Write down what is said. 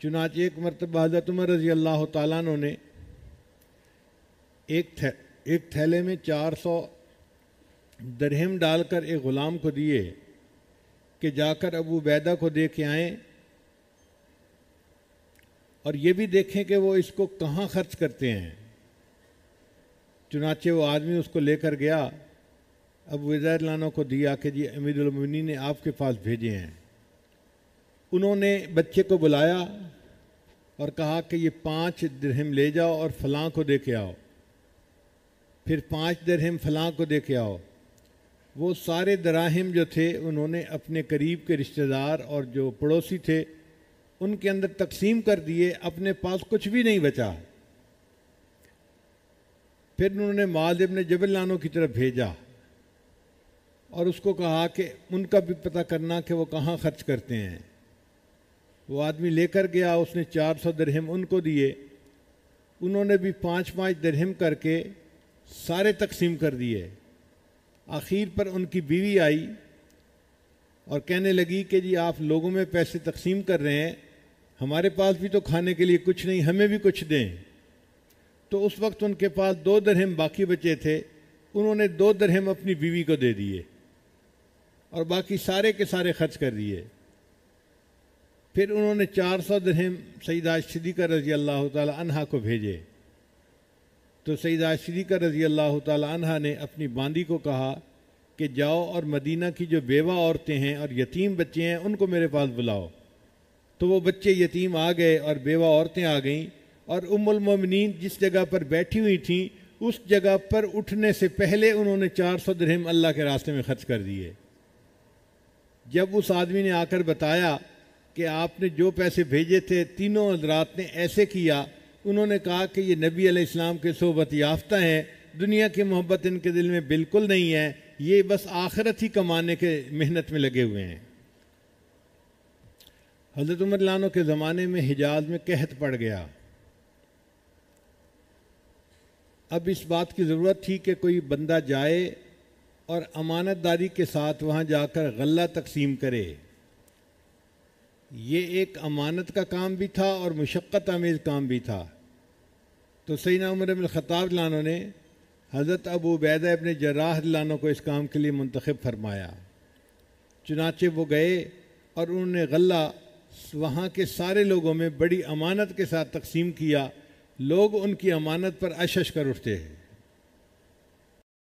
چنانچہ ایک مرتبہ حضرت عمر رضی اللہ تعالیٰ عنہ نے ایک تھیلے میں 400 درہم ڈال کر ایک غلام کو دیے کہ جا کر ابو عبیدہ کو دے کے آئیں اور یہ بھی دیکھیں کہ وہ اس کو کہاں خرچ کرتے ہیں۔ چنانچہ وہ آدمی اس کو لے کر گیا، ابو عبیدہ عنہ کو دیا کہ جی امیر المومنین نے آپ کے پاس بھیجے ہیں۔ انہوں نے بچے کو بلایا اور کہا کہ یہ 5 درہم لے جاؤ اور فلاں کو دے کے آؤ، پھر 5 درہم فلاں کو دے کے آؤ۔ وہ سارے دراہم جو تھے انہوں نے اپنے قریب کے رشتہ دار اور جو پڑوسی تھے ان کے اندر تقسیم کر دیے، اپنے پاس کچھ بھی نہیں بچا۔ پھر انہوں نے معاذ ابن جبل عنہ کی طرف بھیجا اور اس کو کہا کہ ان کا بھی پتہ کرنا کہ وہ کہاں خرچ کرتے ہیں۔ وہ آدمی لے کر گیا، اس نے 400 درہم ان کو دیے، انہوں نے بھی 5 درہم کر کے سارے تقسیم کر دیے۔ آخر پر ان کی بیوی آئی اور کہنے لگی کہ جی آپ لوگوں میں پیسے تقسیم کر رہے ہیں، ہمارے پاس بھی تو کھانے کے لیے کچھ نہیں، ہمیں بھی کچھ دیں۔ تو اس وقت ان کے پاس 2 درہم باقی بچے تھے، انہوں نے 2 درہم اپنی بیوی کو دے دیے اور باقی سارے کے سارے خرچ کر دیے۔ پھر انہوں نے 400 درہم سیدہ صدیقہ رضی اللہ تعالی عنہا کو بھیجے۔ تو سیدہ صدیقہ رضی اللہ تعالی عنہا نے اپنی باندی کو کہا کہ جاؤ اور مدینہ کی جو بیوہ عورتیں ہیں اور یتیم بچے ہیں ان کو میرے پاس بلاؤ۔ تو وہ بچے یتیم آ گئے اور بیوہ عورتیں آ گئیں، اور ام المومنین جس جگہ پر بیٹھی ہوئی تھیں اس جگہ پر اٹھنے سے پہلے انہوں نے 400 درہم اللہ کے راستے میں خرچ کر دیے۔ جب اس آدمی نے آ کر بتایا کہ آپ نے جو پیسے بھیجے تھے تینوں حضرات نے ایسے کیا، انہوں نے کہا کہ یہ نبی علیہ السلام کے صحبت یافتہ ہیں، دنیا کی محبت ان کے دل میں بالکل نہیں ہے، یہ بس آخرت ہی کمانے کے محنت میں لگے ہوئے ہیں۔ حضرت عمر رضی اللہ عنہ کے زمانے میں حجاز میں قحط پڑ گیا۔ اب اس بات کی ضرورت تھی کہ کوئی بندہ جائے اور امانت داری کے ساتھ وہاں جا کر غلہ تقسیم کرے۔ یہ ایک امانت کا کام بھی تھا اور مشقت آمیز کام بھی تھا۔ تو سیدنا عمر بن الخطاب رضی اللہ عنہ نے حضرت ابو عبیدہ ابن جراح رضی اللہ عنہ کو اس کام کے لیے منتخب فرمایا۔ چنانچہ وہ گئے اور انہوں نے غلہ وہاں کے سارے لوگوں میں بڑی امانت کے ساتھ تقسیم کیا۔ لوگ ان کی امانت پر اشش کر اٹھتے ہیں۔